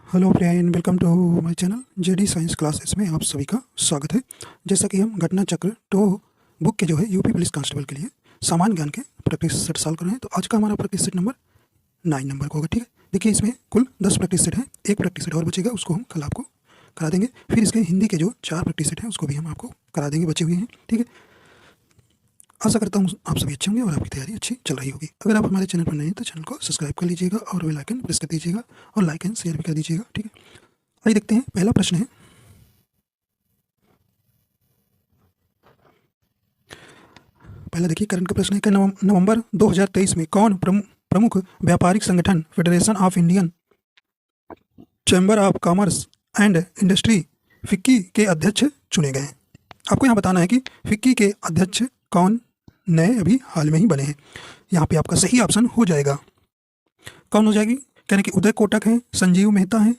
Hello friend, welcome to my channel JD science classes में आप सभी का स्वागत है। जैसा कि हम घटना चक्र टो बुक के जो है यूपी पुलिस कांस्टेबल के लिए सामान्य ज्ञान के प्रैक्टिस सेट सॉल्व कर रहे हैं। तो आज का हमारा प्रैक्टिस सेट नंबर 9 नंबर का होगा। ठीक है, देखिए इसमें कुल 10 प्रैक्टिस सेट है। एक प्रैक्टिस सेट और बचेगा, उसको हम कल आपको करा देंगे। फिर इसके हिंदी के जो 4 प्रैक्टिस सेट हैं उसको भी हम आपको करा देंगे, बचे हुए हैं। ठीक है, आशा करता हूँ आप सभी अच्छे होंगे और आपकी तैयारी अच्छी चल रही होगी। अगर आप हमारे चैनल पर नए हैं तो चैनल को सब्सक्राइब कर लीजिएगा और बेल आइकन प्रेस कर दीजिएगा और लाइक एंड शेयर भी कर दीजिएगा। ठीक है, आइए देखते हैं। पहला प्रश्न है, पहला देखिए करंट का प्रश्न है कि नवंबर 2023 में कौन प्रमुख व्यापारिक संगठन federation of Indian chamber of commerce and industry FICCI के अध्यक्ष चुने गए हैं। आपको यहाँ बताना है कि फिक्की के अध्यक्ष कौन नए अभी हाल में ही बने हैं। यहाँ पे आपका सही ऑप्शन हो जाएगा, कौन हो जाएगी, कहने कि उदय कोटक है, संजीव मेहता है,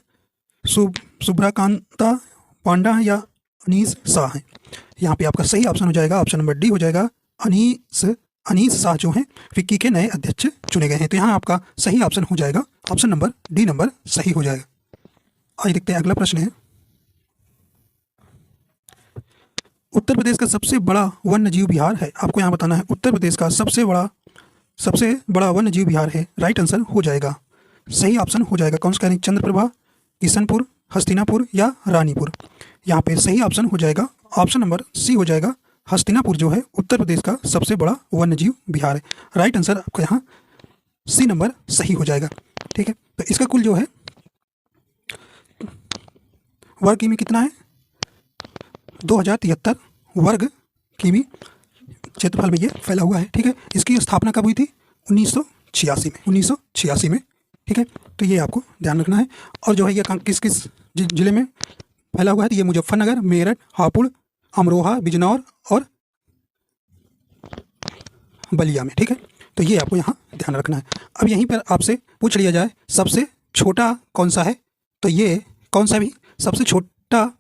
सुब्राकांता पांडा है या अनीस शाह है। यहाँ पे आपका सही ऑप्शन हो जाएगा, ऑप्शन नंबर डी हो जाएगा। अनीस शाह जो हैं फिक्की के नए अध्यक्ष चुने गए हैं। तो यहाँ आपका सही ऑप्शन हो जाएगा, ऑप्शन नंबर डी नंबर सही हो जाएगा। आइए देखते हैं अगला प्रश्न है, उत्तर प्रदेश का सबसे बड़ा वन्य जीव विहार है। आपको यहाँ बताना है उत्तर प्रदेश का सबसे बड़ा वन्य जीव विहार है। राइट आंसर हो जाएगा, सही ऑप्शन हो जाएगा कौन सा, कहने चंद्रप्रभा, किशनपुर, हस्तिनापुर या रानीपुर। यहाँ पे सही ऑप्शन हो जाएगा, ऑप्शन नंबर सी हो जाएगा। हस्तिनापुर जो है उत्तर प्रदेश का सबसे बड़ा वन्य जीव विहार है। राइट आंसर आपका यहाँ सी नंबर सही हो जाएगा। ठीक है, तो इसका कुल जो है वर्ग किमी कितना है, 2073 वर्ग किमी क्षेत्रफल में ये फैला हुआ है। ठीक है, इसकी स्थापना कब हुई थी, 1986 में। ठीक है, तो ये आपको ध्यान रखना है। और जो है ये किस किस जिले में फैला हुआ है, तो ये मुजफ्फरनगर, मेरठ, हापुड़, अमरोहा, बिजनौर और बलिया में। ठीक है, तो ये आपको यहाँ ध्यान रखना है। अब यहीं पर आपसे पूछ लिया जाए सबसे छोटा कौन सा है, तो ये कौन सा भी सबसे छोटा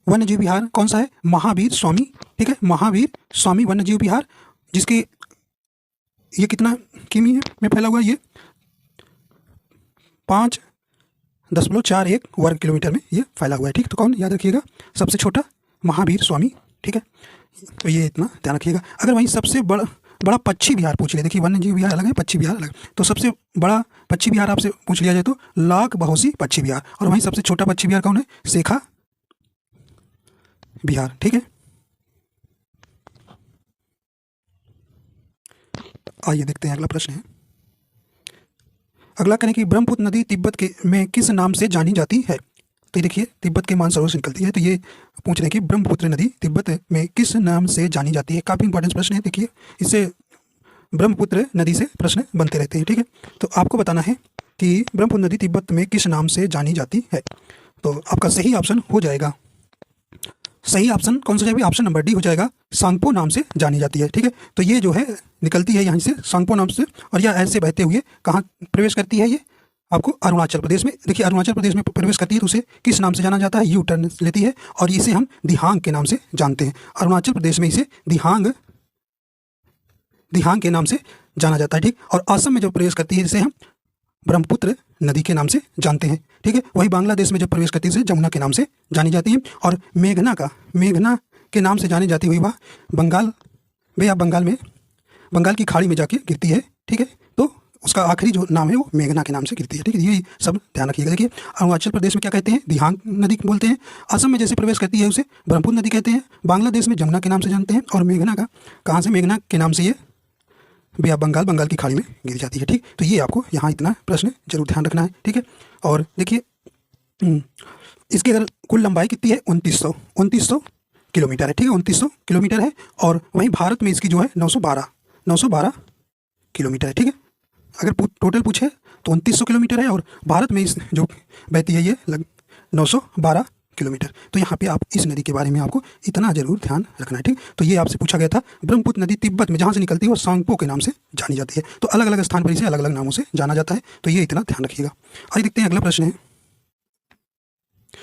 वन्य जीव विहार कौन सा है, महावीर स्वामी। ठीक है, महावीर स्वामी वन्य जीव विहार, जिसकी ये कितना किमी में फैला हुआ है, ये 5.41 वर्ग किलोमीटर में ये फैला हुआ है। ठीक, तो कौन याद रखिएगा, सबसे छोटा महावीर स्वामी। ठीक है, तो ये इतना ध्यान रखिएगा। अगर वहीं सबसे बड़ा पक्षी विहार पूछ लिया, देखिए वन्य जीव विहार अलग है, पक्षी विहार अलग, तो सबसे बड़ा पक्षी विहार आपसे पूछ लिया जाए तो लाख बहोसी पक्षी विहार, और वहीं सबसे छोटा पक्षी विहार कौन है, शेखा विहार। ठीक है, आइए देखते हैं अगला प्रश्न है। अगला कहने की ब्रह्मपुत्र नदी तिब्बत में किस नाम से जानी जाती है। तो देखिए तिब्बत के मानसरोवर से निकलती है, तो ये पूछ रहे हैं कि ब्रह्मपुत्र नदी तिब्बत में किस नाम से जानी जाती है। काफ़ी इंपॉर्टेंट प्रश्न है, देखिए इससे ब्रह्मपुत्र नदी से प्रश्न बनते रहते हैं। ठीक है, तो आपको बताना है कि ब्रह्मपुत्र नदी तिब्बत में किस नाम से जानी जाती है। तो आपका सही ऑप्शन हो जाएगा, सही ऑप्शन कौन सा जाएगा, ऑप्शन नंबर डी हो जाएगा, सांगपो नाम से जानी जाती है। ठीक है, तो ये जो है निकलती है यहाँ से सांगपो नाम से, और यह ऐसे बहते हुए कहाँ प्रवेश करती है, ये आपको अरुणाचल प्रदेश में। देखिए अरुणाचल प्रदेश में प्रवेश करती है, तो उसे किस नाम से जाना जाता है, यू टर्न लेती है, और इसे हम दिहांग के नाम से जानते हैं। अरुणाचल प्रदेश में इसे दिहांग के नाम से जाना जाता है। ठीक, और असम में जब प्रवेश करती है इसे हम ब्रह्मपुत्र नदी के नाम से जानते हैं। ठीक है, वही बांग्लादेश में जब प्रवेश करती है जमुना के नाम से जानी जाती है, और मेघना के नाम से जानी जाती हुई वह बंगाल की खाड़ी में जाके गिरती है। ठीक है, तो उसका आखिरी जो नाम है वो मेघना के नाम से गिरती है। ठीक है, ये सब ध्यान रखिएगा। देखिए अरुणाचल प्रदेश में क्या कहते हैं, दिहांग नदी बोलते हैं, असम में जैसे प्रवेश करती है उसे ब्रह्मपुत्र नदी कहते हैं, बांग्लादेश में जमुना के नाम से जानते हैं, और मेघना का कहाँ से, मेघना के नाम से ये बंगाल की खाड़ी में गिर जाती है। ठीक, तो ये आपको यहाँ इतना प्रश्न जरूर ध्यान रखना है। ठीक है, और देखिए इसकी अगर कुल लंबाई कितनी है, 2900 किलोमीटर है। ठीक है, 2900 किलोमीटर है, और वहीं भारत में इसकी जो है 912 किलोमीटर है। ठीक है, अगर टोटल पूछे तो 2900 किलोमीटर है, और भारत में इस जो बहती है ये 912 किलोमीटर। तो यहाँ पे आप इस नदी के बारे में आपको इतना जरूर ध्यान रखना है। ठीक, तो ये आपसे पूछा गया था। ब्रह्मपुत्र नदी तिब्बत में जहाँ से निकलती है वो सांगपो के नाम से जानी जाती है, तो अलग अलग स्थान पर इसे अलग अलग नामों से जाना जाता है, तो ये इतना ध्यान रखिएगा। आइए देखते हैं अगला प्रश्न है,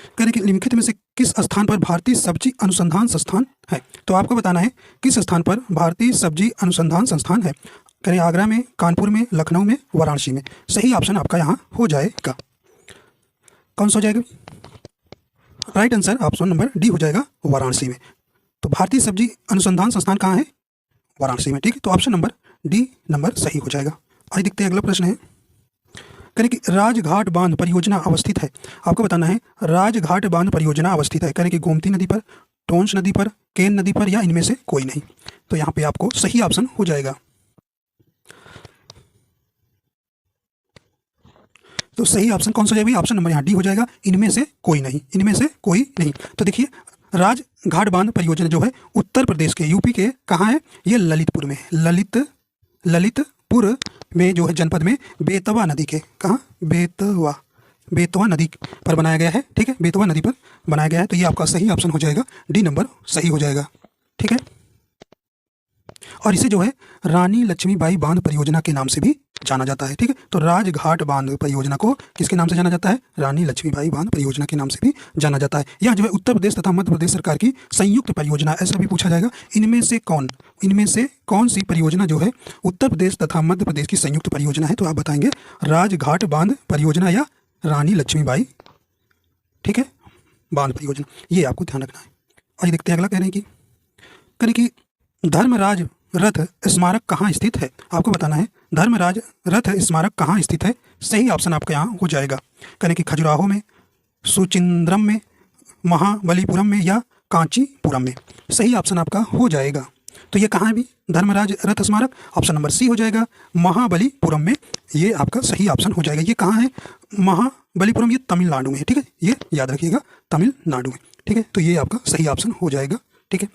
कह रहे कि निम्नलिखित में से किस स्थान पर भारतीय सब्जी अनुसंधान संस्थान है। तो आपको बताना है किस स्थान पर भारतीय सब्जी अनुसंधान संस्थान है। कह रहे आगरा में, कानपुर में, लखनऊ में, वाराणसी में। सही ऑप्शन आपका यहाँ हो जाएगा। कौन सा हो जाएगा? Right answer option number D हो जाएगा, वाराणसी में। तो भारतीय सब्जी अनुसंधान संस्थान कहाँ है? वाराणसी में, ठीक है। तो ऑप्शन नंबर डी नंबर सही हो जाएगा। आइए देखते हैं अगला प्रश्न है, करें कि राजघाट बांध परियोजना अवस्थित है। आपको बताना है राजघाट बांध परियोजना अवस्थित है, करें कि गोमती नदी पर, टोंस नदी पर, केन नदी पर, या इनमें से कोई नहीं। तो यहाँ पे आपको सही ऑप्शन हो जाएगा। तो सही ऑप्शन कौन सा हो जाएगा? ऑप्शन नंबर यहाँ डी हो जाएगा, इनमें से कोई नहीं, इनमें से कोई नहीं। तो देखिए राजघाट बांध परियोजना जो है उत्तर प्रदेश के, यूपी के कहाँ है? ये ललितपुर में, ललितपुर में जो है जनपद में बेतवा नदी के, कहाँ? बेतवा नदी पर बनाया गया है, ठीक है, बेतवा नदी पर बनाया गया है। तो ये आपका सही ऑप्शन हो जाएगा, डी नंबर सही हो जाएगा, ठीक है। और इसे जो है रानी लक्ष्मीबाई बांध परियोजना के नाम से भी जाना जाता है, ठीक है। तो राजघाट बांध परियोजना को किसके नाम से जाना जाता है? रानी लक्ष्मीबाई बांध परियोजना के नाम से भी जाना जाता है। यह जो है उत्तर प्रदेश तथा मध्य प्रदेश सरकार की संयुक्त परियोजना, ऐसा भी पूछा जाएगा, इनमें से कौन सी परियोजना जो है उत्तर प्रदेश तथा मध्य प्रदेश की संयुक्त परियोजना है? तो आप बताएंगे राजघाट बांध परियोजना या रानी लक्ष्मीबाई, ठीक है, बांध परियोजना। ये आपको ध्यान रखना है। और ये देखते हैं अगला, कह रहे हैं कि धर्मराज रथ स्मारक कहाँ स्थित है? आपको बताना है धर्मराज रथ स्मारक कहाँ स्थित है। सही ऑप्शन आपका यहाँ हो जाएगा, करें कि खजुराहो में, सुचिंद्रम में, महाबलीपुरम में, या कांचीपुरम में। सही ऑप्शन आपका हो जाएगा। तो ये कहाँ है भी धर्मराज रथ स्मारक? ऑप्शन नंबर सी हो जाएगा, महाबलीपुरम में। ये आपका सही ऑप्शन हो जाएगा। ये कहाँ है? महाबलीपुरम, ये तमिलनाडु में है, ठीक है, ये याद रखिएगा, तमिलनाडु में, ठीक है। तो ये आपका सही ऑप्शन हो जाएगा, ठीक है।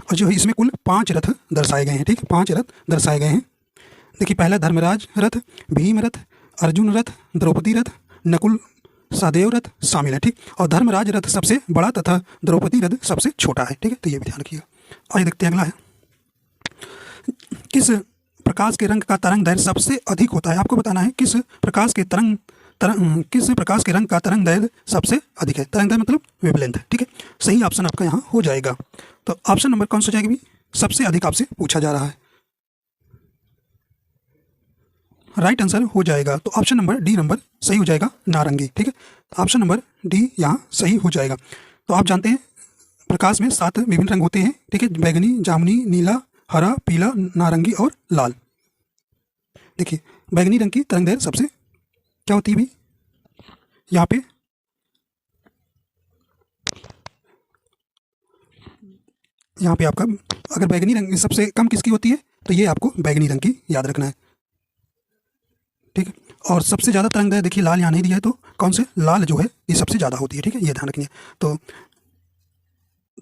और जो है इसमें कुल 5 रथ दर्शाए गए हैं, ठीक है, 5 रथ दर्शाए गए हैं। देखिए पहला धर्मराज रथ, भीम रथ, अर्जुन रथ, द्रौपदी रथ, नकुल सहदेव रथ शामिल है, ठीक। और धर्मराज रथ सबसे बड़ा तथा द्रौपदी रथ सबसे छोटा है, ठीक है। तो ये भी ध्यान रखिएगा। आइए देखते हैं अगला है, किस प्रकाश के रंग का तरंग दैर्घ्य सबसे अधिक होता है? आपको बताना है किस प्रकाश के रंग का तरंग दैर्घ्य सबसे अधिक है। तरंग दैर्घ्य मतलब वेवलेंथ, ठीक है। सही ऑप्शन आपका यहाँ हो जाएगा। तो ऑप्शन नंबर कौन सा हो जाएगा भी? सबसे अधिक आपसे पूछा जा रहा है, राइट आंसर हो जाएगा। तो ऑप्शन नंबर डी नंबर सही हो जाएगा, नारंगी, ठीक है। ऑप्शन नंबर डी यहाँ सही हो जाएगा। तो आप जानते हैं प्रकाश में 7 विभिन्न रंग होते हैं, ठीक है, बैगनी, जामुनी, नीला, हरा, पीला, नारंगी और लाल। देखिए बैगनी रंग की तरंग दैर्घ्य सबसे क्या होती है भी? यहाँ पे आपका अगर बैगनी रंग सबसे कम किसकी होती है तो ये आपको बैगनी रंग की याद रखना है, ठीक है। और सबसे ज़्यादा तरंग दैर्घ्य देखिए लाल यहाँ नहीं दिया है, तो कौन से? लाल जो है ये सबसे ज़्यादा होती है, ठीक है, ये ध्यान रखिए। तो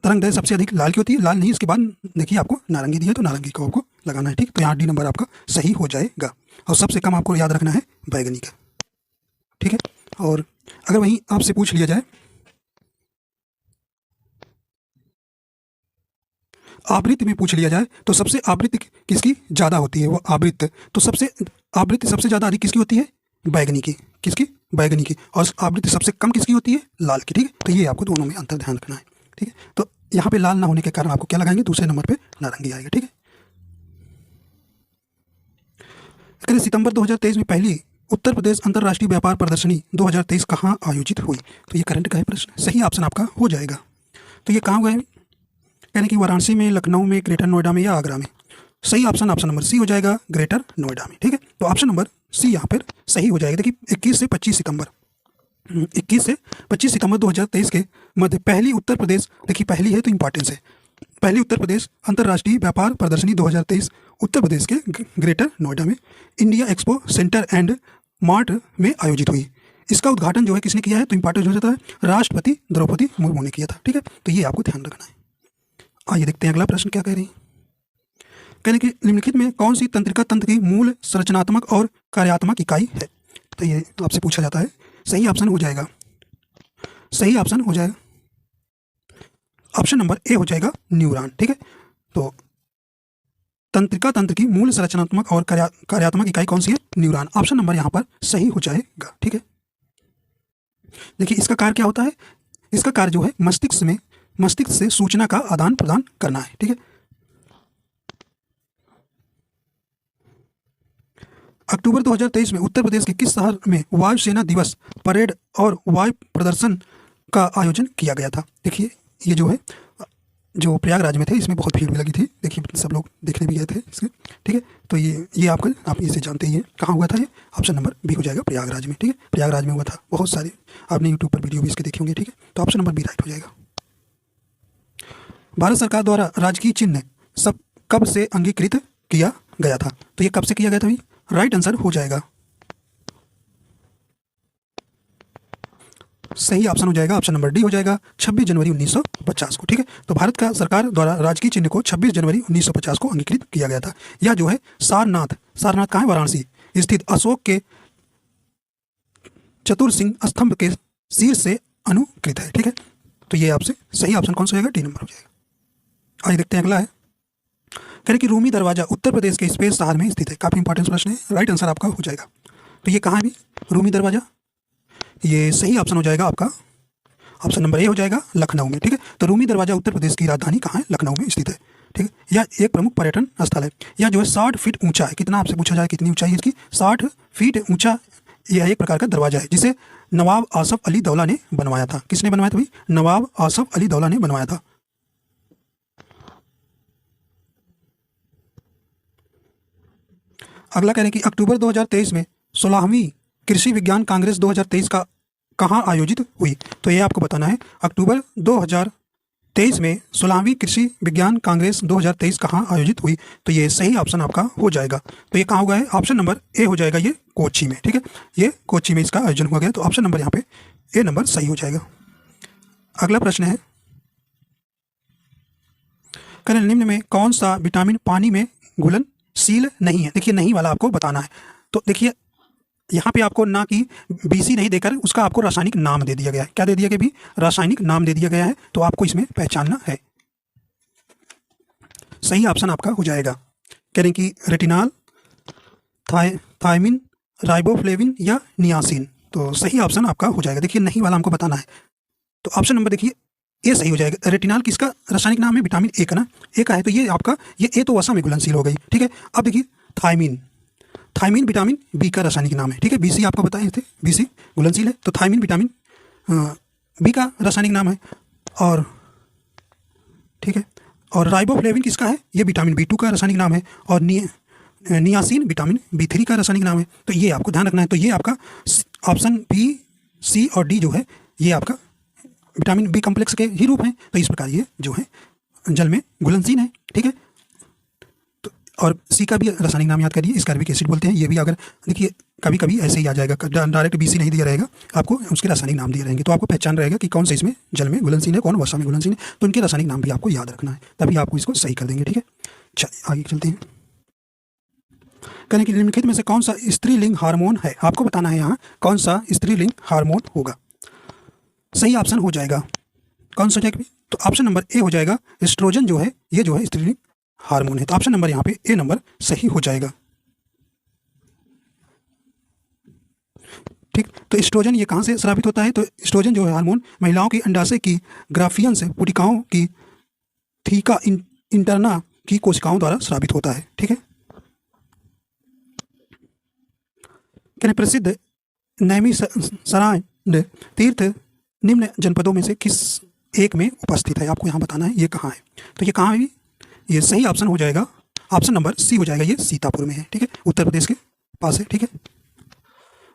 तरंग दैर्घ्य सबसे अधिक लाल की होती है, लाल नहीं, इसके बाद देखिए आपको नारंगी दिया है तो नारंगी को आपको लगाना है, ठीक। तो यहाँ डी नंबर आपका सही हो जाएगा। और सबसे कम आपको याद रखना है बैगनी का, ठीक है। और अगर वहीं आपसे पूछ लिया जाए आवृत्ति में पूछ लिया जाए तो सबसे आवृत्ति किसकी ज़्यादा होती है? वो आवृत्ति तो आवृत्ति सबसे ज़्यादा अधिक किसकी होती है? बैगनी की। किसकी? बैगनी की। और आवृत्ति सबसे कम किसकी होती है? लाल की, ठीक है। तो ये आपको दोनों में अंतर ध्यान रखना है, ठीक है। तो यहाँ पे लाल ना होने के कारण आपको क्या लगाएंगे? दूसरे नंबर पे नारंगी आएगा, ठीक है। सितंबर 2023 में पहली उत्तर प्रदेश अंतर्राष्ट्रीय व्यापार प्रदर्शनी 2023 कहाँ आयोजित हुई? तो ये करंट का है प्रश्न, सही ऑप्शन आपका हो जाएगा। तो ये कहाँ हुआ है? यानी कि वाराणसी में, लखनऊ में, ग्रेटर नोएडा में, या आगरा में। सही ऑप्शन नंबर सी हो जाएगा, ग्रेटर नोएडा में, ठीक है। तो ऑप्शन नंबर सी यहाँ पर सही हो जाएगा। देखिए 21 से 25 सितंबर 2023 के मध्य पहली उत्तर प्रदेश, देखिए पहली है तो इंपॉर्टेंस है, पहली उत्तर प्रदेश अंतर्राष्ट्रीय व्यापार प्रदर्शनी 2023 उत्तर प्रदेश के ग्रेटर नोएडा में India expo centre and mart में आयोजित हुई। इसका उद्घाटन जो है किसने किया है? तो इंपॉर्टेंट हो जाता है, राष्ट्रपति द्रौपदी मुर्मू ने किया था, ठीक है। तो ये आपको ध्यान रखना है। आइए देखते हैं अगला प्रश्न क्या कह रही है। कह रहे कि निम्नलिखित में कौन सी तंत्रिका तंत्र की मूल संरचनात्मक और कार्यात्मक इकाई है? तो ये आपसे पूछा जाता है। सही ऑप्शन हो जाएगा, सही ऑप्शन हो जाएगा ऑप्शन नंबर ए हो जाएगा, न्यूरॉन, ठीक है। तो तंत्रिका तंत्र की मूल संरचनात्मक और कार्यात्मक इकाई कौन सी है? न्यूरॉन। ऑप्शन नंबर यहाँ पर सही हो जाएगा, ठीक है। देखिए इसका कार्य क्या होता है? इसका कार्य जो है मस्तिष्क से सूचना का आदान प्रदान करना है, ठीक है। अक्टूबर 2023 में उत्तर प्रदेश के किस शहर में वायुसेना दिवस परेड और वायु प्रदर्शन का आयोजन किया गया था? देखिए ये जो है जो प्रयागराज में थे, इसमें बहुत भीड़ भी लगी थी, देखिए सब लोग देखने भी गए थे इसके, ठीक है। तो ये आप इसे जानते ही हैं, कहाँ हुआ था ये? ऑप्शन नंबर बी हो जाएगा, प्रयागराज में, ठीक है। प्रयागराज में हुआ था, बहुत सारे आपने यूट्यूब पर वीडियो भी इसके देखे होंगे, ठीक है। तो ऑप्शन नंबर बी राइट हो जाएगा। भारत सरकार द्वारा राजकीय चिन्ह सब कब से अंगीकृत किया गया था? तो ये कब से किया गया था भाई? राइट आंसर हो जाएगा, सही ऑप्शन हो जाएगा, ऑप्शन नंबर डी हो जाएगा, 26 जनवरी 1950 को, ठीक है। तो भारत का सरकार द्वारा राजकीय चिन्ह को 26 जनवरी 1950 को अंगीकृत किया गया था। यह जो है सारनाथ कहाँ है? वाराणसी स्थित अशोक के चतुर्सिंह स्तंभ के शीर्ष से अनुकृत है, ठीक है। तो ये आपसे सही ऑप्शन कौन सा हो जाएगा? डी नंबर हो जाएगा। आइए देखते हैं अगला है, कह रहे कि रूमी दरवाजा उत्तर प्रदेश के स्पेस शहर में स्थित है। काफी इंपॉर्टेंट प्रश्न है, राइट आंसर आपका हो जाएगा। तो ये कहाँ है भी रूमी दरवाजा? ये सही ऑप्शन हो जाएगा आपका, ऑप्शन नंबर ए हो जाएगा, लखनऊ में, ठीक है। तो रूमी दरवाजा उत्तर प्रदेश की राजधानी कहाँ है? लखनऊ में स्थित है, ठीक है। यह एक प्रमुख पर्यटन स्थल है। यह जो है 60 फीट ऊंचा है। कितना आपसे पूछा जाए कितनी ऊंचाई है इसकी? 60 फीट ऊंचा यह एक प्रकार का दरवाजा है, जिसे नवाब आसफ अली दौला ने बनवाया था। किसने बनवाया था भाई? नवाब आसफ अली दौला ने बनवाया था। अगला कह रहे हैं कि अक्टूबर 2023 में 16वीं कृषि विज्ञान कांग्रेस 2023 का कहाँ आयोजित हुई? तो ये आपको बताना है, अक्टूबर 2023 में 16वीं कृषि विज्ञान कांग्रेस 2023 कहाँ आयोजित हुई? तो ये सही ऑप्शन आपका हो जाएगा। तो ये कहाँ हुआ है? ऑप्शन नंबर ए हो जाएगा, ये कोच्चि में, ठीक है। ये कोच्चि में इसका आयोजन हुआ गया। तो ऑप्शन नंबर यहाँ पे ए नंबर सही हो जाएगा। अगला प्रश्न है, करें निम्न में कौन सा विटामिन पानी में घुलनशील नहीं है? देखिए नहीं वाला आपको बताना है। तो देखिए यहाँ पे आपको ना कि BC नहीं देकर उसका आपको रासायनिक नाम दे दिया गया है। क्या दे दिया गया भी? रासायनिक नाम दे दिया गया है। तो आपको इसमें पहचानना है। सही ऑप्शन आपका हो जाएगा, कह रहे हैं कि रेटिनॉल, थायमिन, राइबोफ्लेविन या नियासिन। तो सही ऑप्शन आपका हो जाएगा। देखिए नहीं वाला हमको बताना है। तो ऑप्शन नंबर देखिए ए सही हो जाएगा। रेटिनॉल किसका रासायनिक नाम है? विटामिन ए का ना, ए का है। तो ये आपका ये ए तो वसा में घुलनशील हो गई, ठीक है। अब देखिए थायमिन विटामिन बी का रासायनिक नाम है, ठीक है। BC आपको बताए थे, BC घुलनशील है। तो थायमिन विटामिन बी का रासायनिक नाम है, और ठीक है। और राइबोफ्लेविन किसका है? ये विटामिन B2 का रासायनिक नाम है। और नियासिन विटामिन B3 का रासायनिक नाम है। तो ये आपको ध्यान रखना है। तो ये आपका ऑप्शन B, C और D जो है ये आपका विटामिन B कम्प्लेक्स के ही रूप हैं। तो इस प्रकार ये जो है जल में घुलनशील है, ठीक है। तो और C का भी रासायनिक नाम याद करिए, स्कार्बिक एसिड बोलते हैं। ये भी अगर देखिए कभी कभी ऐसे ही आ जाएगा, डायरेक्ट BC नहीं दिया रहेगा, आपको उसके रासायनिक नाम दिए रहेंगे। तो आपको पहचान रहेगा कि कौन से इसमें जल में घुलनशील है, कौन वसा में घुलनशील है। तो उनके रासायनिक नाम भी आपको याद रखना है, तभी आपको इसको सही कर देंगे, ठीक है। चलिए आगे चलते हैं। कहने कि निम्नलिखित में से कौन सा स्त्रीलिंग हार्मोन है? आपको बताना है यहाँ कौन सा स्त्रीलिंग हार्मोन होगा। सही ऑप्शन हो जाएगा, कौन सा हो जाएगा? तो ऑप्शन नंबर ए हो जाएगा, एस्ट्रोजन जो है ये जो है स्त्रीलिंग हार्मोन है। तो ऑप्शन नंबर यहाँ पे ए नंबर सही हो जाएगा, ठीक। तो एस्ट्रोजन ये कहाँ से स्रावित होता है? तो एस्ट्रोजन जो है हार्मोन महिलाओं की अंडाशय की ग्राफियन से पुटिकाओं की थीका इंटरना की कोशिकाओं द्वारा स्रावित होता है, ठीक है। कहने प्रसिद्ध नैमिषारण्य तीर्थ निम्न जनपदों में से किस एक में उपस्थित है? आपको यहाँ बताना है ये कहाँ है। तो ये कहाँ है? ये सही ऑप्शन हो जाएगा, ऑप्शन नंबर सी हो जाएगा, ये सीतापुर में है, ठीक है। उत्तर प्रदेश के पास है, ठीक है।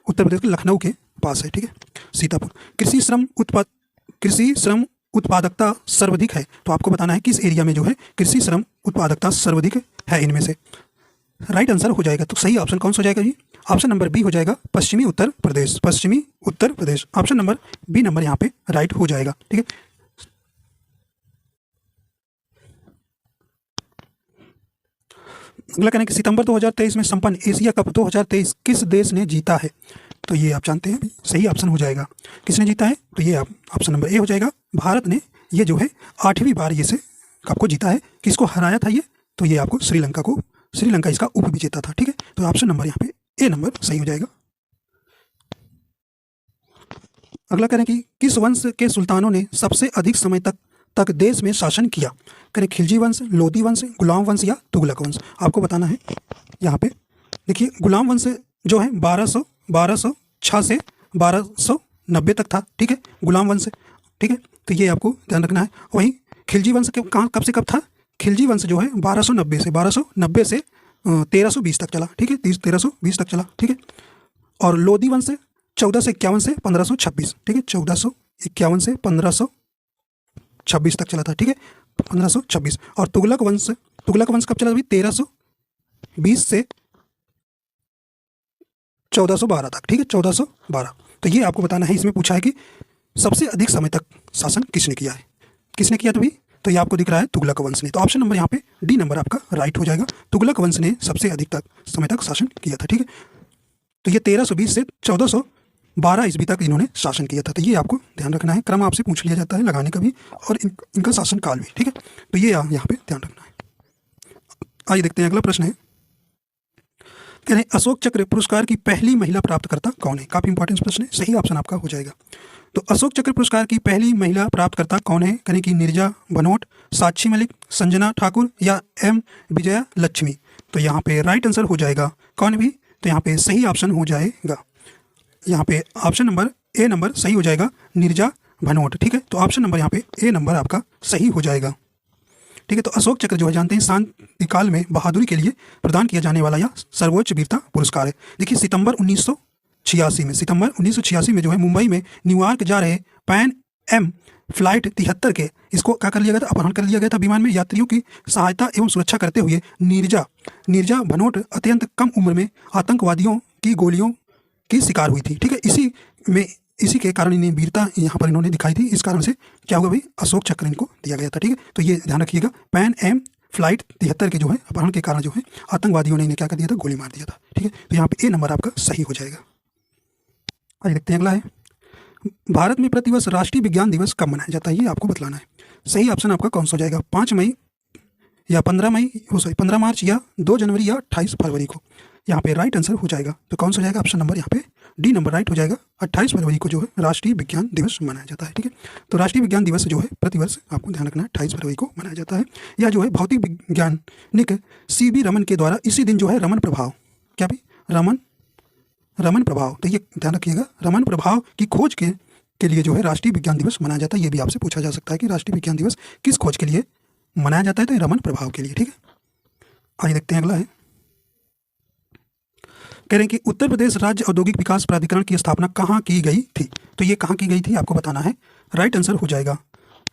उत्तर प्रदेश के लखनऊ के पास है, ठीक है, सीतापुर। कृषि श्रम उत्पादकता सर्वाधिक है। तो आपको बताना है किस एरिया में जो है कृषि श्रम उत्पादकता सर्वाधिक है इनमें से। राइट आंसर हो जाएगा। तो सही ऑप्शन कौन सा हो जाएगा जी? ऑप्शन नंबर बी हो जाएगा, पश्चिमी उत्तर प्रदेश, पश्चिमी Uttar Pradesh. Option number B number यहाँ पे राइट हो जाएगा, ठीक है। अगला कहना है कि सितंबर 2023 में संपन्न एशिया कप 2023 किस देश ने जीता है? तो ये आप जानते हैं, सही ऑप्शन हो जाएगा। किसने जीता है? तो ये ऑप्शन नंबर ए हो जाएगा, भारत ने ये जो है 8वीं बार ये से कप को जीता है। किसको हराया था ये? तो ये आपको श्रीलंका इसका उप विजेता था, ठीक है। तो ऑप्शन नंबर यहाँ पे ए नंबर सही हो जाएगा। अगला करें कि किस वंश के सुल्तानों ने सबसे अधिक समय तक देश में शासन किया? करें खिलजी वंश, लोधी वंश, गुलाम वंश या तुगलक वंश। आपको बताना है यहाँ पे देखिए गुलाम वंश जो है 1206 से 1290 तक था, ठीक है, गुलाम वंश, ठीक है, तो ये आपको ध्यान रखना है। वहीं खिलजी वंश कहाँ कब से कब था? खिलजी वंश जो है 1290 से 1320 तक चला, ठीक है, 1320 तक चला, ठीक है। और लोधी वंश 1451 से 1526, ठीक है, 1451 से 1526 तक चला था, ठीक है, 1526। और तुगलक वंश कब चला? 1320 से 1412 तक, ठीक है, 1412। तो ये आपको बताना है। इसमें पूछा है कि सबसे अधिक समय तक शासन किसने किया है, किसने किया? तो ये आपको दिख रहा है तुगलक वंश ने। तो ऑप्शन नंबर यहाँ पे डी नंबर आपका राइट हो जाएगा। तुगलक वंश ने सबसे अधिक तक समय तक शासन किया था, ठीक है। तो ये 1320 से 1412 ईस्वी तक इन्होंने शासन किया था। तो ये आपको ध्यान रखना है। क्रम आपसे पूछ लिया जाता है लगाने का भी, और इनका शासन काल भी, ठीक है। तो ये यहाँ पे ध्यान रखना है। आइए देखते हैं अगला प्रश्न है। कह रहे हैं अशोक चक्र पुरस्कार की पहली महिला प्राप्तकर्ता कौन है? काफी इंपॉर्टेंट प्रश्न है, सही ऑप्शन आपका हो जाएगा। तो अशोक चक्र पुरस्कार की पहली महिला प्राप्तकर्ता कौन है? कहें कि नीरजा भनोट, साक्षी मलिक, संजना ठाकुर या एम विजया लक्ष्मी। तो यहाँ पे राइट आंसर हो जाएगा कौन भी? तो यहाँ पे सही ऑप्शन हो जाएगा, यहाँ पे ऑप्शन नंबर ए नंबर सही हो जाएगा, नीरजा भनोट, ठीक है। तो ऑप्शन नंबर यहाँ पे ए नंबर आपका सही हो जाएगा, ठीक है। तो अशोक चक्र जो है जानते हैं शांति काल में बहादुरी के लिए प्रदान किया जाने वाला यह सर्वोच्च वीरता पुरस्कार है। देखिए सितंबर 1986 में जो है मुंबई में न्यूयॉर्क जा रहे पैन एम फ्लाइट 73 के इसको क्या कर लिया गया था? अपहरण कर लिया गया था विमान में। यात्रियों की सहायता एवं सुरक्षा करते हुए नीरजा भनोट अत्यंत कम उम्र में आतंकवादियों की गोलियों की शिकार हुई थी, ठीक है। इसी के कारण इन्हें वीरता यहाँ पर इन्होंने दिखाई थी। इस कारण से क्या हुआ भाई? अशोक चक्र इनको दिया गया था, ठीक है। तो ये ध्यान रखिएगा, पैन एम फ्लाइट 73 के जो है अपहरण के कारण जो है आतंकवादियों ने इन्हें क्या कर दिया था? गोली मार दिया था, ठीक है। तो यहाँ पे ए नंबर आपका सही हो जाएगा। आइए देखते हैं अगला है। भारत में प्रतिवर्ष राष्ट्रीय विज्ञान दिवस कब मनाया जाता है? ये आपको बतलाना है। सही ऑप्शन आपका कौन सा हो जाएगा? 5 मई या 15 मार्च या 2 जनवरी या 28 फरवरी को। यहाँ पे राइट आंसर हो जाएगा। तो कौन सा हो जाएगा? ऑप्शन नंबर यहाँ पे डी नंबर राइट हो जाएगा। 28 फरवरी को जो है राष्ट्रीय विज्ञान दिवस मनाया जाता है, ठीक है। तो राष्ट्रीय विज्ञान दिवस जो है प्रतिवर्ष आपको ध्यान रखना है 28 फरवरी को मनाया जाता है। यह जो है भौतिक वैज्ञानिक CB रमन के द्वारा इसी दिन जो है रमन प्रभाव, क्या भी रमन प्रभाव, तो ये ध्यान रखिएगा, रमन प्रभाव की खोज के लिए जो है राष्ट्रीय विज्ञान दिवस मनाया जाता है। ये भी आपसे पूछा जा सकता है कि राष्ट्रीय विज्ञान दिवस किस खोज के लिए मनाया जाता है? तो रमन प्रभाव के लिए, ठीक है। आइए देखते हैं अगला है। कह रहे हैं कि उत्तर प्रदेश राज्य औद्योगिक विकास प्राधिकरण की स्थापना कहाँ की गई थी? तो ये कहाँ की गई थी आपको बताना है। राइट आंसर हो जाएगा।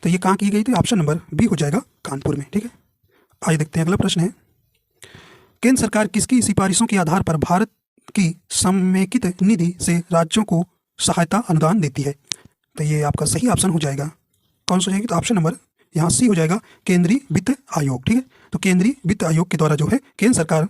तो ये कहाँ की गई थी? ऑप्शन नंबर बी हो जाएगा, कानपुर में, ठीक है। आइए देखते हैं अगला प्रश्न है। केंद्र सरकार किसकी सिफारिशों के आधार पर भारत की समेकित निधि से राज्यों को सहायता अनुदान देती है? तो ये आपका सही ऑप्शन हो जाएगा। कौन सा हो जाएगी? तो ऑप्शन नंबर यहाँ सी हो जाएगा, केंद्रीय वित्त आयोग, ठीक है। तो केंद्रीय वित्त आयोग के द्वारा जो है केंद्र सरकार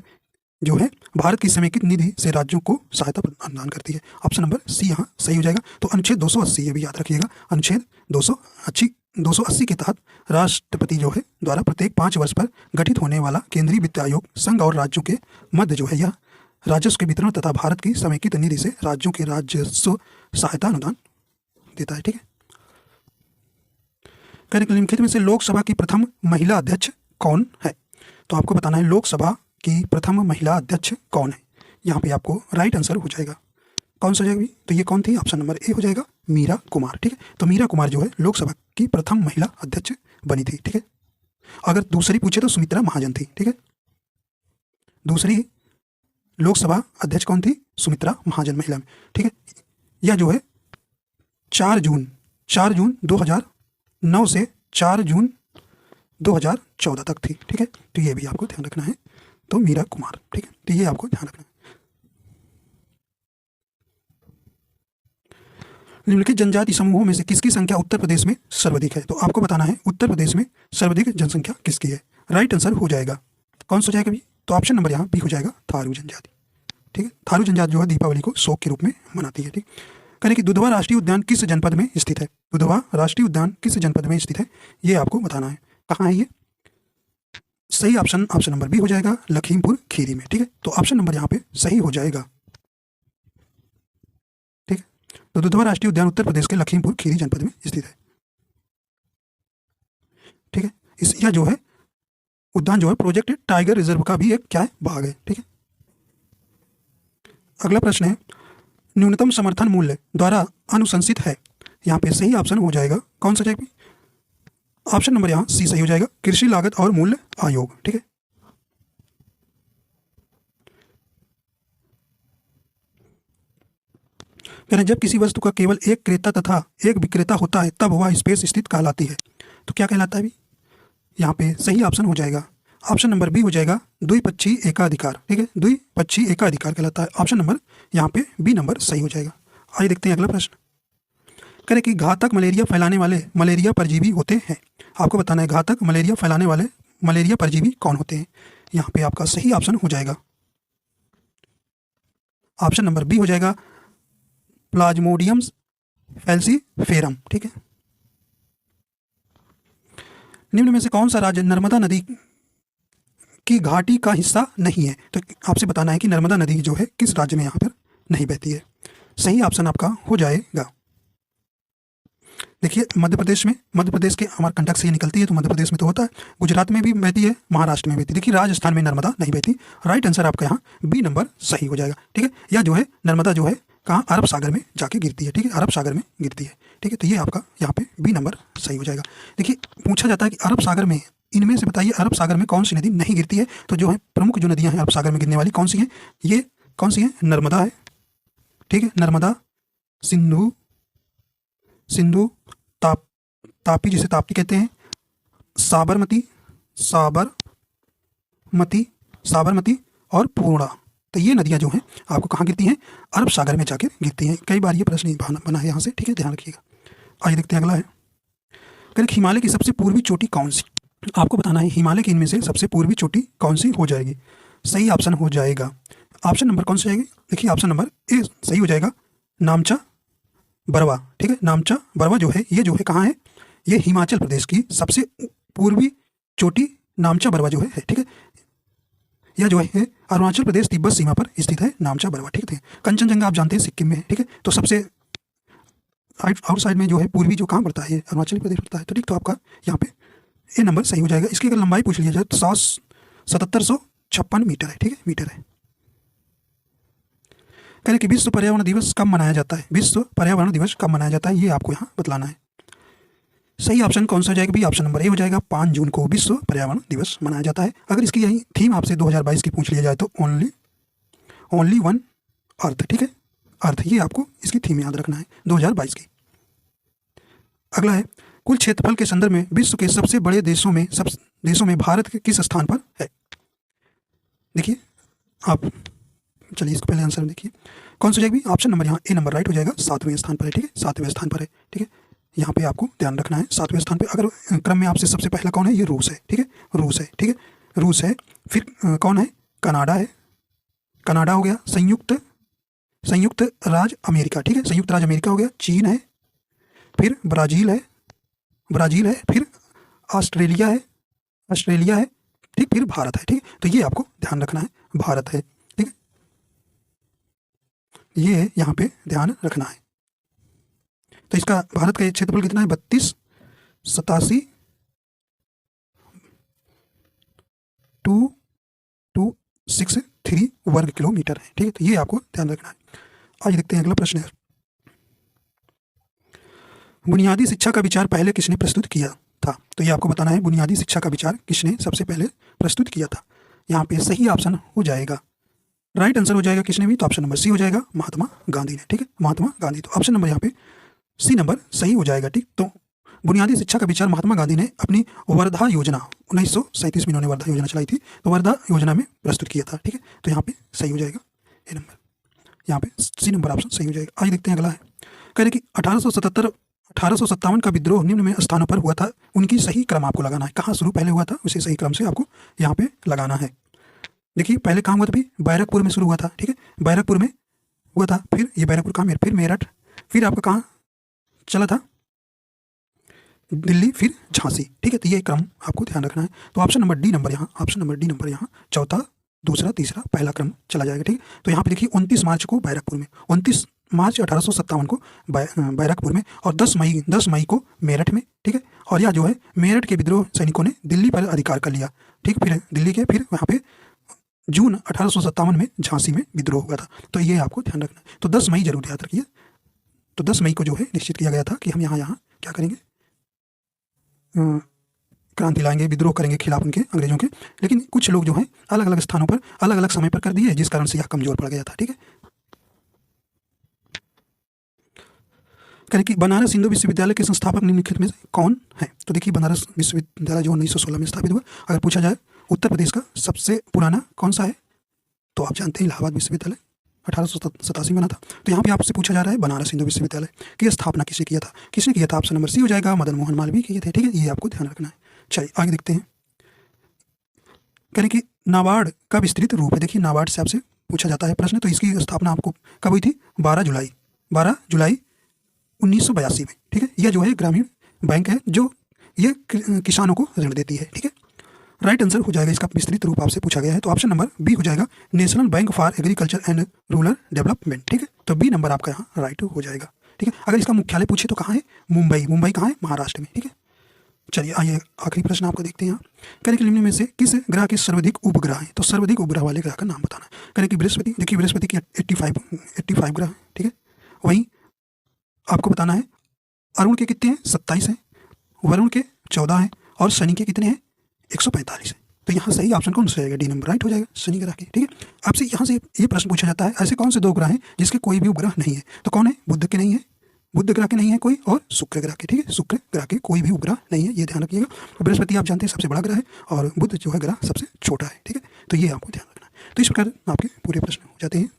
जो है भारत की समेकित निधि से राज्यों को सहायता प्रदान करती है। ऑप्शन नंबर सी यहाँ सही हो जाएगा। तो अनुच्छेद 280 ये भी याद रखिएगा, अनुच्छेद 280 के तहत राष्ट्रपति जो है द्वारा प्रत्येक 5 वर्ष पर गठित होने वाला केंद्रीय वित्त आयोग संघ और राज्यों के मध्य जो है यह राजस्व के वितरण तथा भारत की समेकित निधि से राज्यों के राजस्व सहायता अनुदान देता है, ठीक है। निम्नलिखित में से लोकसभा की प्रथम महिला अध्यक्ष कौन है? तो आपको बताना है लोकसभा की प्रथम महिला अध्यक्ष कौन है। यहाँ पे आपको राइट आंसर हो जाएगा। कौन सा जाएगा? तो ये कौन थी? ऑप्शन नंबर ए हो जाएगा, मीरा कुमार, ठीक है। तो मीरा कुमार जो है लोकसभा की प्रथम महिला अध्यक्ष बनी थी, ठीक है। अगर दूसरी पूछे तो सुमित्रा महाजन थी, ठीक है। दूसरी लोकसभा अध्यक्ष कौन थी? सुमित्रा महाजन महिला में, ठीक है। यह जो है 4 जून 2009 से 4 जून 2014 तक थी, ठीक है। तो ये भी आपको ध्यान रखना है। तो मीरा कुमार, ठीक है। तो ये आपको ध्यान रखना है। निम्नलिखित जनजाति समूहों में से किसकी संख्या उत्तर प्रदेश में सर्वाधिक है? तो आपको बताना है उत्तर प्रदेश में सर्वाधिक जनसंख्या किसकी है। राइट आंसर हो जाएगा। कौन सा हो जाएगा भी? तो ऑप्शन नंबर यहाँ बी हो जाएगा, थारू जनजाति, ठीक है। थारू जनजाति जो है दीपावली को शोक के रूप में मनाती है, ठीक। करें कि दुधवा राष्ट्रीय उद्यान किस जनपद में स्थित है? दुधवा राष्ट्रीय उद्यान किस जनपद में स्थित है ये आपको बताना है। कहाँ है ये? सही ऑप्शन नंबर बी हो जाएगा, लखीमपुर खीरी में, ठीक है। तो ऑप्शन नंबर यहाँ पे सही हो जाएगा, ठीक है। तो दुधवा राष्ट्रीय उद्यान उत्तर प्रदेश के लखीमपुर खीरी जनपद में स्थित है, ठीक है। यह जो है उद्यान जो है प्रोजेक्ट टाइगर रिजर्व का भी एक क्या है? भाग है, ठीक है। अगला प्रश्न है, न्यूनतम समर्थन मूल्य द्वारा अनुशंसित है। यहाँ पे सही ऑप्शन हो जाएगा कौन सा जाएगा? ऑप्शन नंबर यहाँ सी सही हो जाएगा, कृषि लागत और मूल्य आयोग। ठीक है, कह रहे हैं जब किसी वस्तु का केवल एक क्रेता तथा एक विक्रेता होता है तब वह स्पेस स्थित कहलाती है। तो क्या कहलाता है अभी? यहाँ पे सही ऑप्शन हो जाएगा ऑप्शन नंबर बी हो जाएगा, द्विपक्षीय एकाधिकार। ठीक है, द्विपक्षीय एकाधिकार कहलाता है। ऑप्शन नंबर यहाँ पे बी नंबर सही हो जाएगा। आइए देखते हैं अगला प्रश्न। कह रहे कि घातक मलेरिया फैलाने वाले मलेरिया परजीवी होते हैं। आपको बताना है घातक मलेरिया फैलाने वाले मलेरिया परजीवी कौन होते हैं। यहाँ पे आपका सही ऑप्शन हो जाएगा ऑप्शन नंबर बी हो जाएगा, प्लाज्मोडियम फैल्सीफेरम। ठीक है, निम्न में से कौन सा राज्य नर्मदा नदी की घाटी का हिस्सा नहीं है। तो आपसे बताना है कि नर्मदा नदी जो है किस राज्य में यहाँ पर नहीं बहती है। सही ऑप्शन आपका हो जाएगा, देखिए मध्य प्रदेश के अमरकंटक से ये निकलती है, तो मध्य प्रदेश में तो होता है, गुजरात में भी बहती है, महाराष्ट्र में बहती है। देखिए राजस्थान में नर्मदा नहीं बहती। राइट आंसर आपका यहाँ बी नंबर सही हो जाएगा। ठीक है, या जो है नर्मदा जो है कहाँ, अरब सागर में जाके गिरती है। ठीक है, अरब सागर में गिरती है। ठीक है, तो ये आपका यहाँ पे बी नंबर सही हो जाएगा। देखिए पूछा जाता है कि अरब सागर में इनमें से बताइए अरब सागर में कौन सी नदी नहीं गिरती है। तो जो है प्रमुख जो नदियाँ हैं अरब सागर में गिरने वाली कौन सी हैं, ये कौन सी हैं? नर्मदा है। ठीक है, नर्मदा, सिंधु, तापी जिसे ताप्ती कहते हैं, साबरमती और पूर्णा। तो ये नदियाँ जो हैं आपको कहाँ गिरती हैं? अरब सागर में जाकर गिरती हैं। कई बार ये प्रश्न बना है यहाँ से। ठीक है, ध्यान रखिएगा। आइए देखते हैं अगला है, करें हिमालय की सबसे पूर्वी चोटी कौन सी। आपको बताना है हिमालय की इनमें से सबसे पूर्वी चोटी कौन सी हो जाएगी। सही ऑप्शन हो जाएगा ऑप्शन नंबर कौन सा जाएगी? देखिए ऑप्शन नंबर ए सही हो जाएगा, नामचा बरवा। ठीक है, नामचा बरवा जो है ये जो है कहाँ है? ये हिमाचल प्रदेश की सबसे पूर्वी चोटी नामचा बरवा जो है। ठीक है, यह जो है अरुणाचल प्रदेश तिब्बत सीमा पर स्थित है नामचा बरवा। ठीक है, कंचनजंगा आप जानते हैं सिक्किम में है। ठीक है, तो सबसे आउटसाइड में जो है पूर्वी जो कहाँ पड़ता है, अरुणाचल प्रदेश पड़ता है। तो ठीक, तो आपका यहाँ पे ए नंबर सही हो जाएगा। इसकी अगर लंबाई पूछ लिया जाए तो 7756 मीटर है। ठीक है, मीटर है। कह रहे कि विश्व पर्यावरण दिवस कब मनाया जाता है। विश्व पर्यावरण दिवस कब मनाया जाता है ये आपको यहाँ बतलाना है। सही ऑप्शन कौन सा हो जाएगा? भी ऑप्शन नंबर ए हो जाएगा, 5 जून को विश्व पर्यावरण दिवस मनाया जाता है। अगर इसकी यही थीम आपसे 2022 की पूछ लिया जाए तो ओनली वन अर्थ। ठीक है, अर्थ, ये आपको इसकी थीम याद रखना है 2022 की। अगला है, कुल क्षेत्रफल के संदर्भ में विश्व के सबसे बड़े देशों में भारत के किस स्थान पर है। देखिए आप चलिए इसको पहले आंसर देखिए कौन सा जाएगी। ऑप्शन नंबर यहाँ ए नंबर राइट हो जाएगा, 7वें स्थान पर है। ठीक है, 7वें स्थान पर है। ठीक है, यहाँ पे आपको ध्यान रखना है 7वें स्थान पे। अगर क्रम में आपसे सबसे पहला कौन है, ये रूस है। ठीक है, रूस है। ठीक है, रूस है। फिर कौन है? कनाडा है, कनाडा हो गया। संयुक्त राज्य अमेरिका। ठीक है, संयुक्त राज्य अमेरिका हो गया। चीन है, फिर ब्राज़ील है, फिर ऑस्ट्रेलिया है, ठीक, फिर भारत है। ठीक है, तो ये आपको ध्यान रखना है, भारत है। ठीक है, ये यहाँ पे ध्यान रखना है। तो इसका भारत का क्षेत्रफल कितना है? 32,263 वर्ग किलोमीटर है। ठीक है, तो ये आपको ध्यान रखना है। आज देखते हैं अगला प्रश्न है, बुनियादी शिक्षा का विचार पहले किसने प्रस्तुत किया था। तो ये आपको बताना है बुनियादी शिक्षा का विचार किसने सबसे पहले प्रस्तुत किया था। यहाँ पे सही ऑप्शन हो जाएगा, राइट आंसर हो जाएगा किसने भी, तो ऑप्शन नंबर सी हो जाएगा, महात्मा गांधी ने। ठीक है, महात्मा गांधी। तो ऑप्शन नंबर यहाँ पे सी नंबर सही हो जाएगा। ठीक, तो बुनियादी शिक्षा का विचार महात्मा गांधी ने अपनी वर्धा योजना 1937 में इन्होंने वर्धा योजना चलाई थी, तो वर्धा योजना में प्रस्तुत किया था। ठीक है, तो यहाँ पे सही हो जाएगा ए नंबर, यहाँ पे सी नंबर ऑप्शन सही हो जाएगा। आइए देखते हैं अगला है, कह रहे कि 1857 का विद्रोह निम्न में स्थानों पर हुआ था, उनकी सही क्रम आपको लगाना है। कहाँ शुरू पहले हुआ था उसे सही क्रम से आपको यहाँ पे लगाना है। देखिए पहले कहाँ हुआ था भाई, बैरकपुर में शुरू हुआ था। ठीक है, बैरकपुर में हुआ था, फिर ये बैरकपुर कहाँ, फिर मेरठ, फिर आपका कहाँ चला था, दिल्ली, फिर झांसी। ठीक है, तो ये क्रम आपको ध्यान रखना है। तो ऑप्शन नंबर डी नंबर यहाँ, ऑप्शन नंबर डी नंबर यहाँ चौथा, दूसरा, तीसरा, पहला क्रम चला जाएगा। ठीक है, तो यहाँ पे देखिए 29 मार्च को बैरकपुर में, 29 मार्च 1857 को बैरकपुर में, और 10 मई को मेरठ में। ठीक है, और यह जो है मेरठ के विद्रोह सैनिकों ने दिल्ली पर अधिकार कर लिया। ठीक, फिर दिल्ली के, फिर वहाँ पे जून 1857 में झांसी में विद्रोह हुआ था। तो ये आपको ध्यान रखना है। तो 10 मई जरूर याद रखिए। तो 10 मई को जो है निश्चित किया गया था कि हम यहाँ क्या करेंगे, क्रांति लाएंगे, विद्रोह करेंगे खिलाफ उनके अंग्रेजों के। लेकिन कुछ लोग जो हैं अलग अलग स्थानों पर अलग अलग समय पर कर दिए, जिस कारण से यह कमजोर पड़ गया था। ठीक है, करें कि बनारस हिंदू विश्वविद्यालय के संस्थापक निम्नलिखित में से कौन है। तो देखिए बनारस विश्वविद्यालय जो 1916 में स्थापित हुआ, अगर पूछा जाए उत्तर प्रदेश का सबसे पुराना कौन सा है, तो आप जानते हैं इलाहाबाद विश्वविद्यालय 1887 में बना था। तो यहाँ पे आपसे पूछा जा रहा है बनारस हिंदू विश्वविद्यालय की स्थापना किसने किया था। किसने किया था, ऑप्शन नंबर सी हो जाएगा, मदन मोहन मालवीय किए थे। ठीक है, ये आपको ध्यान रखना है। चलिए आगे देखते हैं। करें कि नाबार्ड का विस्तृत रूप है। देखिए नाबार्ड से आपसे पूछा जाता है प्रश्न। तो इसकी स्थापना आपको कब हुई थी, 12 जुलाई 1982 में। ठीक है, यह जो है ग्रामीण बैंक है जो ये किसानों को ऋण देती है। ठीक है, राइट आंसर हो जाएगा, इसका विस्तृत रूप आपसे पूछा गया है। तो ऑप्शन नंबर बी हो जाएगा, national bank for agriculture and rural development. ठीक है, तो बी नंबर आपका यहाँ राइट हो जाएगा। ठीक है, अगर इसका मुख्यालय पूछे तो कहाँ है, मुंबई कहाँ है, महाराष्ट्र में। ठीक है, चलिए आइए आखिरी प्रश्न आपको देखते हैं। करें कि निम्न में से किस ग्रह के सर्वाधिक उपग्रह हैं। तो सर्वाधिक उपग्रह वाले ग्रह का नाम बताना। करें कि बृहस्पति, देखिए बृहस्पति की 85 ग्रह है। ठीक है, वहीं आपको बताना है अरुण के कितने हैं, 27 हैं, वरुण के 14 हैं, और शनि के कितने हैं, 145 है। तो यहाँ सही ऑप्शन कौन सा रहेगा, डी नंबर राइट हो जाएगा, शनि ग्रह के। ठीक है, आपसे यहाँ से ये प्रश्न पूछा जाता है, ऐसे कौन से 2 ग्रह हैं जिसके कोई भी उपग्रह नहीं है। तो कौन है, बुध के नहीं है, बुध ग्रह के नहीं है कोई, और शुक्र ग्रह के। ठीक है, शुक्र ग्रह के कोई भी उपग्रह नहीं है, ये ध्यान रखिएगा। बृहस्पति आप जानते हैं सबसे बड़ा ग्रह है, और बुध जो है ग्रह सबसे छोटा है। ठीक है, तो ये आपको ध्यान रखना है। तो इस प्रकार आपके पूरे प्रश्न हो जाते हैं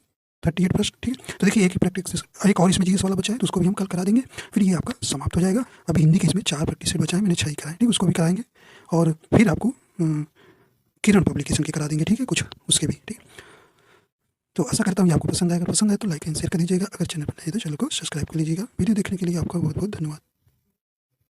38 प्रश्न। ठीक है, तो देखिए एक ही प्रैक्टिस, एक और इसमें जीएस वाला बचा है, तो उसको भी हम कल करा देंगे, फिर ये आपका समाप्त हो जाएगा। अभी हिंदी के इसमें 4 प्रैक्टिस बचा है, मैंने 6 ही कराए। ठीक है, उसको भी कराएंगे, और फिर आपको किरण पब्लिकेशन के करा देंगे। ठीक है, कुछ उसके भी। ठीक है, तो आशा करता हूँ ये आपको पसंद आएगा। पसंद आए तो लाइक एंड शेयर कर दीजिएगा। अगर चैनल पर नहीं है तो चैनल को सब्सक्राइब कर लीजिएगा। वीडियो देखने के लिए आपका बहुत बहुत धन्यवाद।